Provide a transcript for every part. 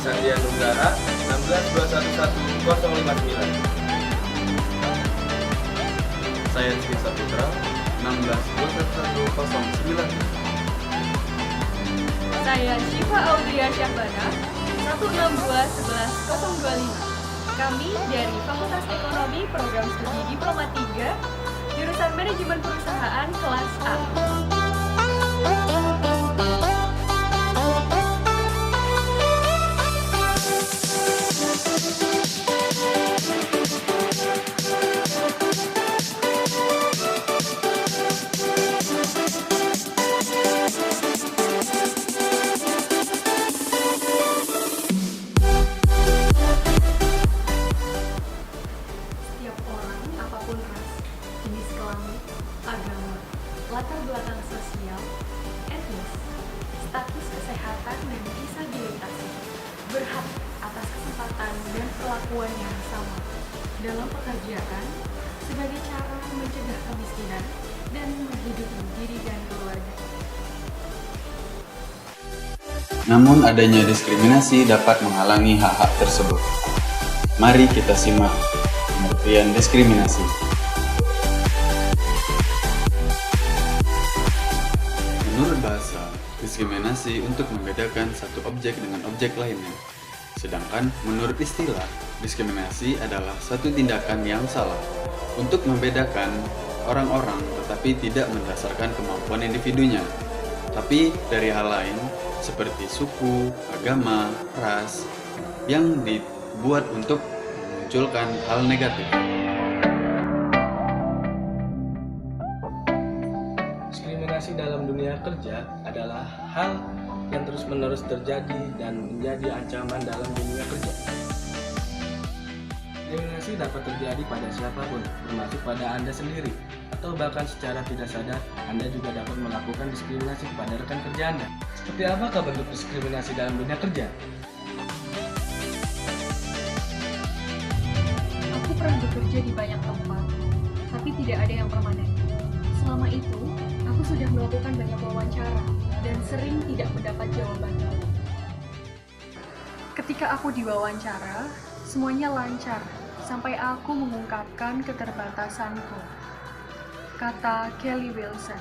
Sandian Nunggara 162111059. Saya Rizky Saputra 1621109. Saya Syifa Audria Syahbana 1621125. Kami dari Fakultas Ekonomi Program Studi Diploma 3, jurusan Manajemen Perusahaan kelas A. Setiap orang, apapun ras, jenis kelamin, agama, latar belakang sosial, etnis, status kesehatan, dan disabilitas, berhak atas kesempatan dan perlakuan yang sama dalam pekerjaan sebagai cara mencegah kemiskinan dan menghidupi diri dan keluarga. Namun adanya diskriminasi dapat menghalangi hak-hak tersebut. Mari kita simak pengertian diskriminasi. Menurut bahasa, diskriminasi untuk membedakan satu objek dengan objek lainnya. Sedangkan menurut istilah, diskriminasi adalah satu tindakan yang salah untuk membedakan orang-orang tetapi tidak berdasarkan kemampuan individunya, tapi dari hal lain seperti suku, agama, ras yang dibuat untuk memunculkan hal negatif. Diskriminasi dalam dunia kerja adalah hal yang terus-menerus terjadi dan menjadi ancaman dalam dunia kerja. Diskriminasi dapat terjadi pada siapapun, termasuk pada Anda sendiri, atau bahkan secara tidak sadar, Anda juga dapat melakukan diskriminasi kepada rekan kerja Anda. Seperti apakah bentuk diskriminasi dalam dunia kerja? Aku pernah bekerja di banyak tempat, tapi tidak ada yang permanen. Selama itu, aku sudah melakukan banyak wawancara dan sering tidak mendapat jawaban. Ketika aku diwawancara, semuanya lancar sampai aku mengungkapkan keterbatasanku, kata Kelly Wilson.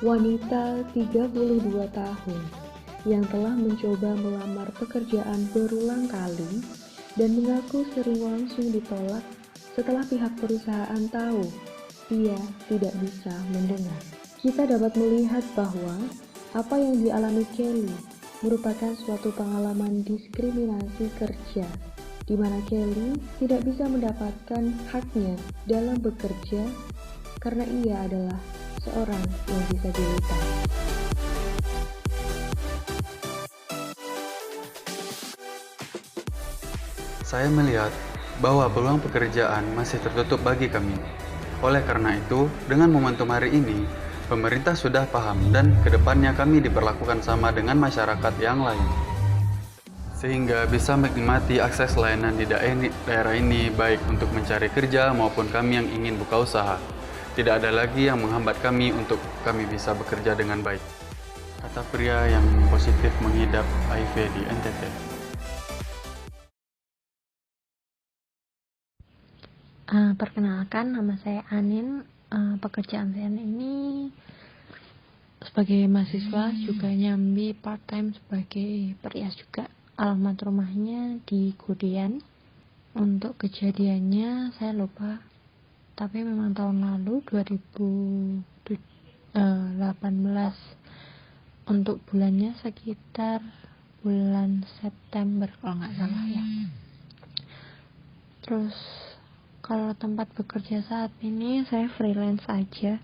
Wanita 32 tahun yang telah mencoba melamar pekerjaan berulang kali dan mengaku sering langsung ditolak setelah pihak perusahaan tahu ia tidak bisa mendengar. Kita dapat melihat bahwa apa yang dialami Kelly merupakan suatu pengalaman diskriminasi kerja, di mana Kelly tidak bisa mendapatkan haknya dalam bekerja karena ia adalah seorang yang disabilitas. Saya melihat bahwa peluang pekerjaan masih tertutup bagi kami. Oleh karena itu, dengan momentum hari ini, pemerintah sudah paham dan kedepannya kami diperlakukan sama dengan masyarakat yang lain. Sehingga bisa menikmati akses layanan di daerah ini baik untuk mencari kerja maupun kami yang ingin buka usaha. Tidak ada lagi yang menghambat kami untuk kami bisa bekerja dengan baik. Kata pria yang positif mengidap HIV di NTT. Perkenalkan, nama saya Anin. Pekerjaan saya ini sebagai mahasiswa juga nyambi part time sebagai perias juga. Alamat rumahnya di Kudian. Untuk kejadiannya saya lupa, tapi memang tahun lalu 2018, untuk bulannya sekitar bulan September kalau nggak salah ya. Terus kalau tempat bekerja saat ini saya freelance aja.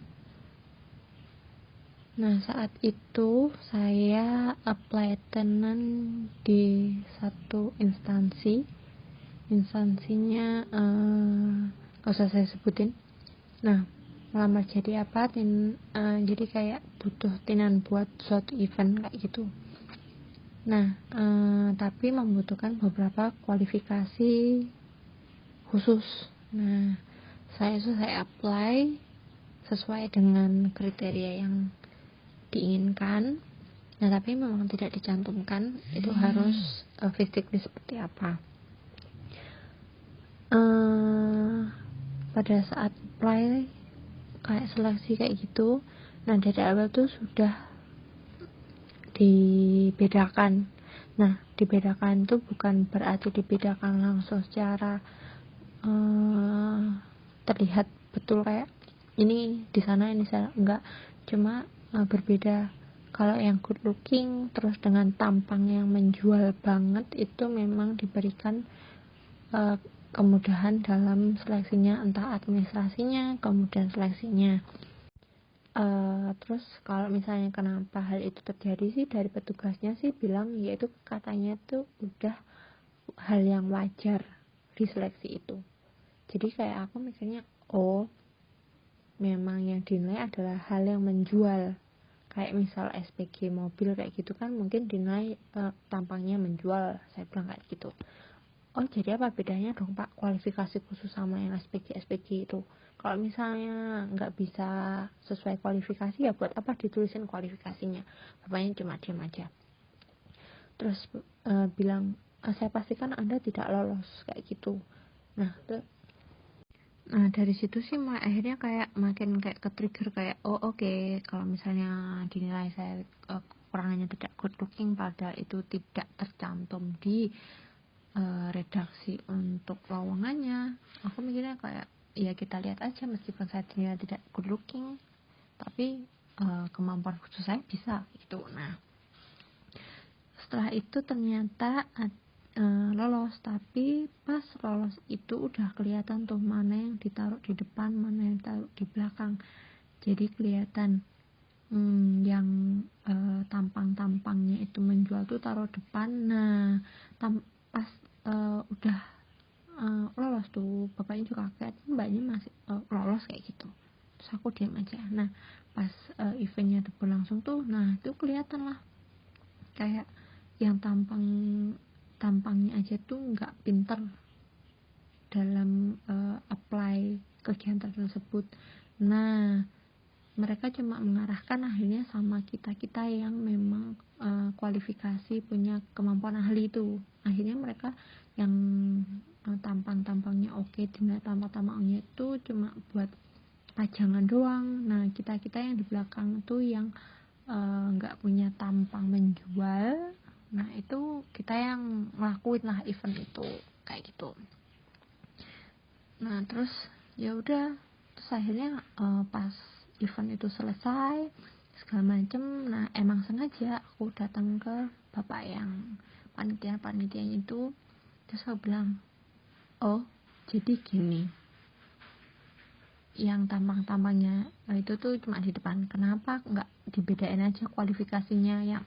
Nah, saat itu saya apply tenant di satu instansi. Instansinya gak usah saya sebutin. Nah, melamar jadi apa? Jadi kayak butuh tenan buat suatu event kayak gitu. Nah, tapi membutuhkan beberapa kualifikasi khusus. Nah, saya apply sesuai dengan kriteria yang diinginkan. Nah, tapi memang tidak dicantumkan itu harus physically seperti apa. Pada saat apply kayak seleksi kayak gitu, nah dari awal tuh sudah dibedakan. Nah, dibedakan itu bukan berarti dibedakan langsung secara terlihat betul kayak ini di sana ini sana, enggak, cuma berbeda. Kalau yang good looking terus dengan tampang yang menjual banget itu memang diberikan kemudahan dalam seleksinya, entah administrasinya, kemudian seleksinya. Terus kalau misalnya kenapa hal itu terjadi sih, dari petugasnya sih bilang yaitu katanya tuh udah hal yang wajar di seleksi itu. Jadi kayak aku mikirnya, oh memang yang dinilai adalah hal yang menjual. Kayak misal SPG mobil kayak gitu kan mungkin dinilai tampangnya menjual, saya bilang kayak gitu. Oh jadi apa bedanya dong Pak kualifikasi khusus sama yang SPG itu? Kalau misalnya nggak bisa sesuai kualifikasi ya buat apa ditulisin kualifikasinya? Bapaknya cuma diam aja. Terus bilang saya pastikan Anda tidak lolos kayak gitu. Nah dari situ sih akhirnya kayak makin kayak ke trigger kayak oh oke, kalau misalnya dinilai saya kekurangannya tidak good looking padahal itu tidak tercantum di redaksi untuk lowongannya, aku mikirnya kayak ya kita lihat aja, meskipun saya dinilai tidak good looking tapi kemampuan khusus saya bisa gitu. Nah setelah itu ternyata lolos, tapi pas lolos itu udah kelihatan tuh mana yang ditaruh di depan, mana yang ditaruh di belakang. Jadi kelihatan yang tampang-tampangnya itu menjual tuh taruh depan. Nah pas udah lolos tuh bapaknya juga kaget, mbaknya masih lolos kayak gitu. Terus aku diam aja. Nah pas eventnya tuh berlangsung tuh, nah itu kelihatan lah kayak yang tampangnya aja tuh nggak pinter dalam apply kegiatan tersebut. Nah mereka cuma mengarahkan akhirnya sama kita yang memang kualifikasi punya kemampuan ahli itu. Akhirnya mereka yang tampangnya oke, dinilai tampangnya itu cuma buat pajangan doang. Nah kita yang di belakang tuh yang nggak punya tampang menjual, nah itu kita yang ngelakuin lah event itu kayak gitu. Nah terus ya udah, terus akhirnya pas event itu selesai segala macem, nah emang sengaja aku datang ke bapak yang panitianya itu, terus aku bilang oh jadi gini, yang tampangnya itu tuh cuma di depan, kenapa nggak dibedain aja kualifikasinya? Yang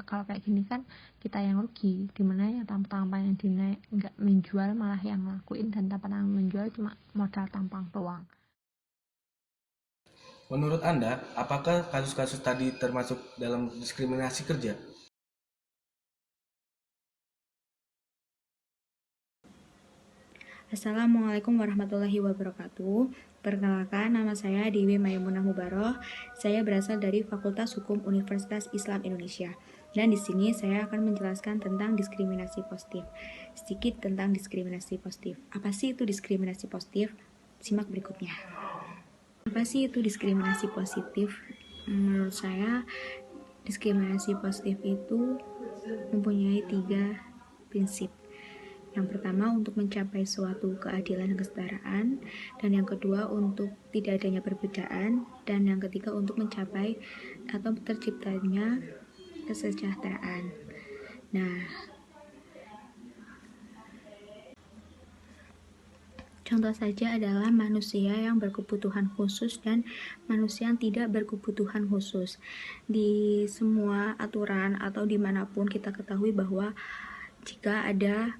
kalau kayak gini kan kita yang rugi, dimana yang tampang yang dinilai nggak menjual malah yang ngelakuin, dan tampang menjual cuma modal tampang doang. Menurut Anda, apakah kasus-kasus tadi termasuk dalam diskriminasi kerja? Assalamualaikum warahmatullahi wabarakatuh. Perkenalkan, nama saya Dewi Maimunah Mubaroh. Saya berasal dari Fakultas Hukum Universitas Islam Indonesia. Dan di sini saya akan menjelaskan tentang diskriminasi positif. Sedikit tentang diskriminasi positif. Apa sih itu diskriminasi positif? Simak berikutnya. Apa sih itu diskriminasi positif? Menurut saya, diskriminasi positif itu mempunyai 3 prinsip. Yang pertama, untuk mencapai suatu keadilan dan kesetaraan, dan yang kedua untuk tidak adanya perbedaan, dan yang ketiga untuk mencapai atau terciptanya kesejahteraan. Nah, contoh saja adalah manusia yang berkebutuhan khusus dan manusia yang tidak berkebutuhan khusus. Di semua aturan atau dimanapun kita ketahui bahwa jika ada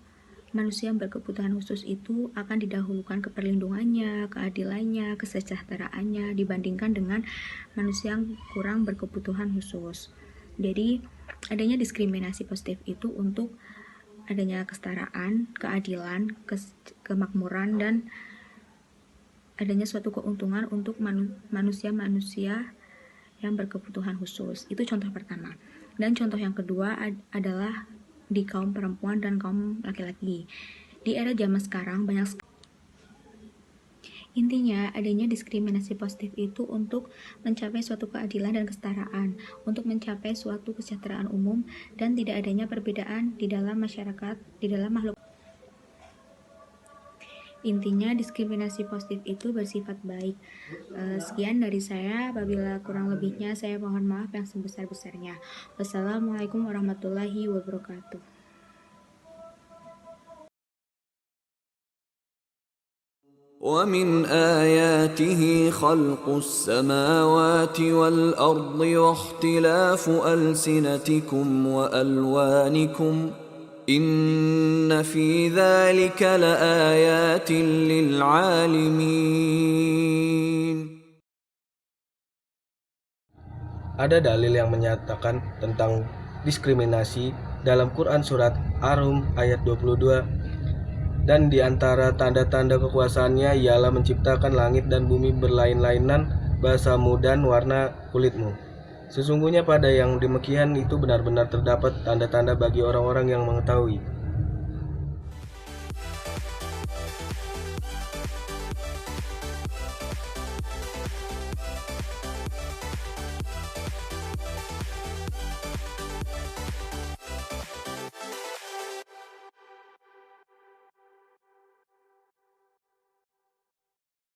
manusia yang berkebutuhan khusus itu akan didahulukan keperlindungannya, keadilannya, kesejahteraannya dibandingkan dengan manusia yang kurang berkebutuhan khusus. Jadi adanya diskriminasi positif itu untuk adanya kesetaraan, keadilan, kemakmuran, dan adanya suatu keuntungan untuk manusia-manusia yang berkebutuhan khusus. Itu contoh pertama. Dan contoh yang kedua adalah di kaum perempuan dan kaum laki-laki. Di era zaman sekarang banyak Intinya, adanya diskriminasi positif itu untuk mencapai suatu keadilan dan kesetaraan, untuk mencapai suatu kesejahteraan umum, dan tidak adanya perbedaan di dalam masyarakat, di dalam makhluk. Intinya, diskriminasi positif itu bersifat baik. Sekian dari saya, apabila kurang lebihnya saya mohon maaf yang sebesar-besarnya. Wassalamualaikum warahmatullahi wabarakatuh. ومن آياته خلق السماوات والأرض واختلاف ألسنتكم وألوانكم إن في ذلك لآيات للعالمين. Ada dalil yang menyatakan tentang diskriminasi dalam Quran surat Ar-Rum ayat 22. Dan di antara tanda-tanda kekuasaannya ialah menciptakan langit dan bumi berlain-lainan bahasamu dan warna kulitmu. Sesungguhnya pada yang demikian itu benar-benar terdapat tanda-tanda bagi orang-orang yang mengetahui.